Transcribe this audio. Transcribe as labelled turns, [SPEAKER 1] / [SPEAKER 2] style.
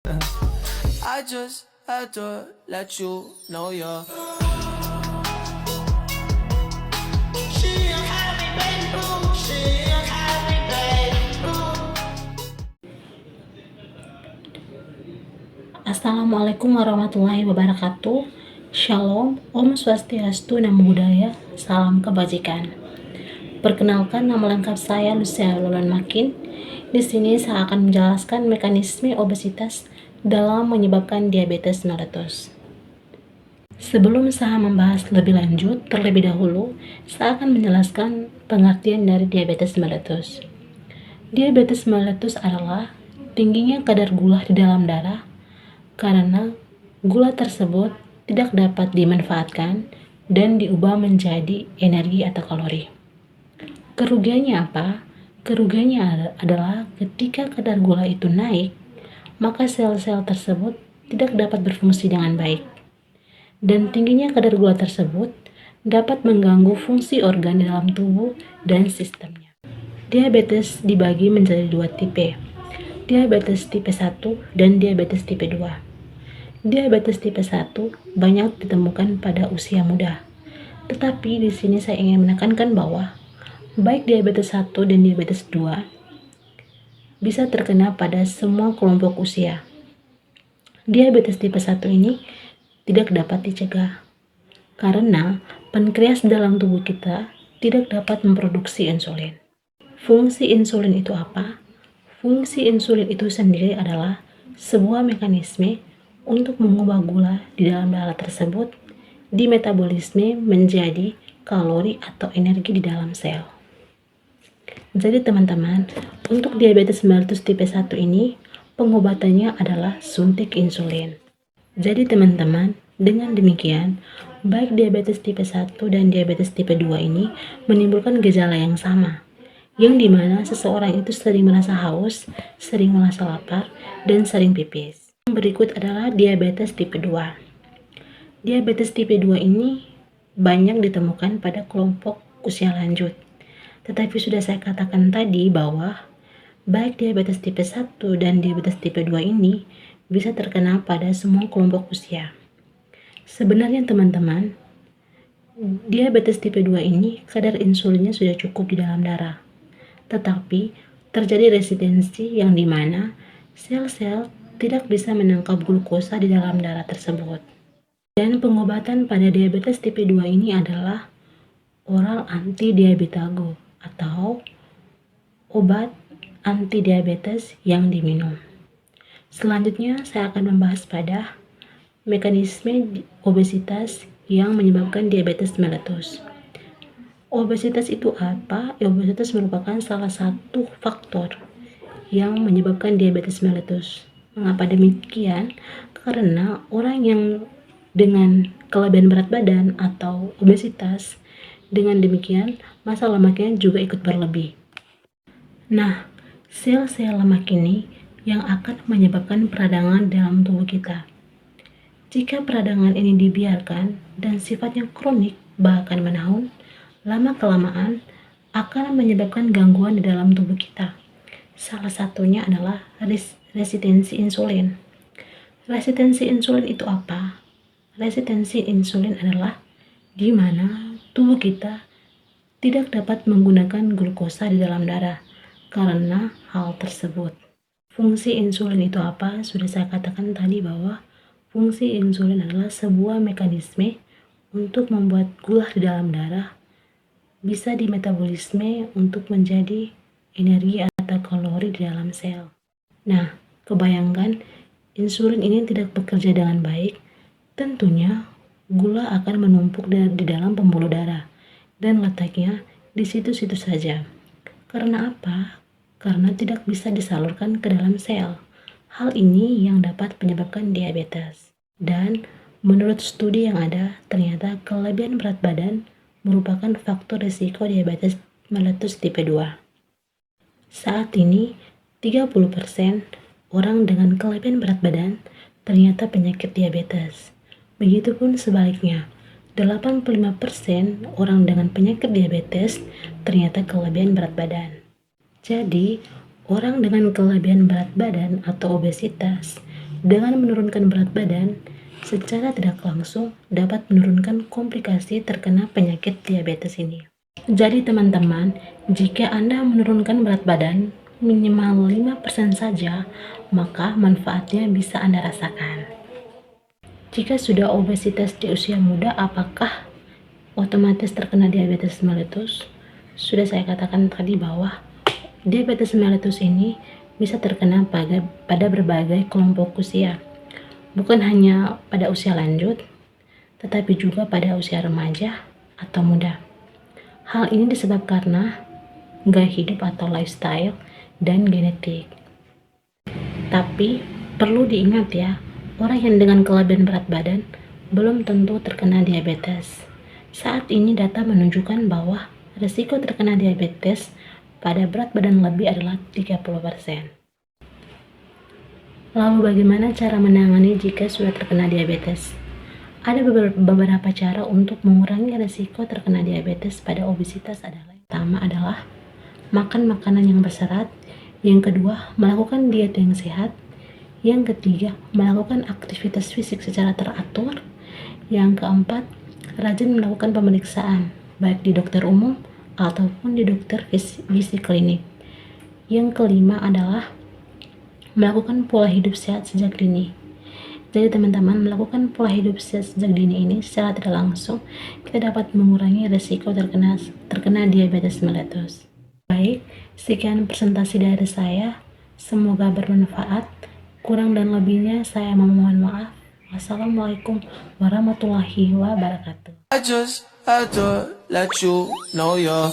[SPEAKER 1] I just had to let you know you're. She a happy baby boo. She a happy baby boo.
[SPEAKER 2] Assalamualaikum warahmatullahi wabarakatuh. Shalom, Om Swastiastu, Namo Buddhaya, salam kebajikan. Perkenalkan, nama lengkap saya Lucia Lolan Makin. Di sini saya akan menjelaskan mekanisme obesitas dalam menyebabkan diabetes mellitus. Sebelum saya membahas lebih lanjut, terlebih dahulu saya akan menjelaskan pengertian dari diabetes mellitus. Diabetes mellitus adalah tingginya kadar gula di dalam darah karena gula tersebut tidak dapat dimanfaatkan dan diubah menjadi energi atau kalori. Kerugiannya apa? Kerugiannya adalah ketika kadar gula itu naik, maka sel-sel tersebut tidak dapat berfungsi dengan baik. Dan tingginya kadar gula tersebut dapat mengganggu fungsi organ di dalam tubuh dan sistemnya. Diabetes dibagi menjadi dua tipe, diabetes tipe 1 dan diabetes tipe 2. Diabetes tipe 1 banyak ditemukan pada usia muda. Tetapi di sini saya ingin menekankan bahwa baik diabetes 1 dan diabetes 2 bisa terkena pada semua kelompok usia. Diabetes tipe 1 ini tidak dapat dicegah karena pankreas dalam tubuh kita tidak dapat memproduksi insulin. Fungsi insulin itu apa? Fungsi insulin itu sendiri adalah sebuah mekanisme untuk mengubah gula di dalam darah tersebut di metabolisme menjadi kalori atau energi di dalam sel. Jadi teman-teman, untuk diabetes mellitus tipe 1 ini, pengobatannya adalah suntik insulin. Jadi teman-teman, dengan demikian, baik diabetes tipe 1 dan diabetes tipe 2 ini menimbulkan gejala yang sama, yang dimana seseorang itu sering merasa haus, sering merasa lapar, dan sering pipis. Yang berikut adalah diabetes tipe 2. Diabetes tipe 2 ini banyak ditemukan pada kelompok usia lanjut. Tetapi sudah saya katakan tadi bahwa baik diabetes tipe 1 dan diabetes tipe 2 ini bisa terkena pada semua kelompok usia. Sebenarnya teman-teman, diabetes tipe 2 ini kadar insulinnya sudah cukup di dalam darah. Tetapi terjadi resistensi yang dimana sel-sel tidak bisa menangkap glukosa di dalam darah tersebut. Dan pengobatan pada diabetes tipe 2 ini adalah oral antidiabetago atau obat antidiabetes yang diminum. Selanjutnya saya akan membahas pada mekanisme obesitas yang menyebabkan diabetes mellitus. Obesitas itu apa? Obesitas merupakan salah satu faktor yang menyebabkan diabetes mellitus. Mengapa demikian? Karena orang yang dengan kelebihan berat badan atau obesitas, dengan demikian massa lemaknya juga ikut berlebih. Nah, sel-sel lemak ini yang akan menyebabkan peradangan dalam tubuh kita. Jika peradangan ini dibiarkan dan sifatnya kronik bahkan menahun, lama-kelamaan akan menyebabkan gangguan di dalam tubuh kita. Salah satunya adalah resistensi insulin. Resistensi insulin itu apa? Resistensi insulin adalah di mana tubuh kita tidak dapat menggunakan glukosa di dalam darah karena hal tersebut. Fungsi insulin itu apa? Sudah saya katakan tadi bahwa fungsi insulin adalah sebuah mekanisme untuk membuat gula di dalam darah bisa dimetabolisme untuk menjadi energi atau kalori di dalam sel. Nah, kebayangkan insulin ini tidak bekerja dengan baik, tentunya gula akan menumpuk di dalam pembuluh darah dan letaknya di situ-situ saja. Karena apa? Karena tidak bisa disalurkan ke dalam sel. Hal ini yang dapat menyebabkan diabetes. Dan menurut studi yang ada, ternyata kelebihan berat badan merupakan faktor risiko diabetes mellitus tipe 2. Saat ini, 30% orang dengan kelebihan berat badan ternyata penyakit diabetes. Begitupun sebaliknya, 85% orang dengan penyakit diabetes ternyata kelebihan berat badan. Jadi, orang dengan kelebihan berat badan atau obesitas Dengan menurunkan berat badan, secara tidak langsung dapat menurunkan komplikasi terkena penyakit diabetes ini. Jadi teman-teman, jika Anda menurunkan berat badan minimal 5% saja, maka manfaatnya bisa Anda rasakan. Jika sudah obesitas di usia muda, apakah otomatis terkena diabetes mellitus? Sudah saya katakan tadi bahwa diabetes mellitus ini bisa terkena pada berbagai kelompok usia. Bukan hanya pada usia lanjut, tetapi juga pada usia remaja atau muda. Hal ini disebabkan karena gaya hidup atau lifestyle dan genetik. Tapi perlu diingat ya, orang yang dengan kelebihan berat badan belum tentu terkena diabetes. Saat ini data menunjukkan bahwa risiko terkena diabetes pada berat badan lebih adalah 30%. Lalu bagaimana cara menangani jika sudah terkena diabetes? Ada beberapa cara untuk mengurangi risiko terkena diabetes pada obesitas adalah: yang pertama adalah makan makanan yang berserat, yang kedua melakukan diet yang sehat, yang ketiga melakukan aktivitas fisik secara teratur, yang keempat rajin melakukan pemeriksaan baik di dokter umum ataupun di dokter gizi klinik, yang kelima adalah melakukan pola hidup sehat sejak dini. Jadi teman-teman, melakukan pola hidup sehat sejak dini ini secara tidak langsung kita dapat mengurangi risiko terkena diabetes mellitus. Baik, sekian presentasi dari saya. Semoga bermanfaat. Kurang dan lebihnya saya memohon maaf. Wassalamualaikum warahmatullahi wabarakatuh.
[SPEAKER 3] I just had to let you know you're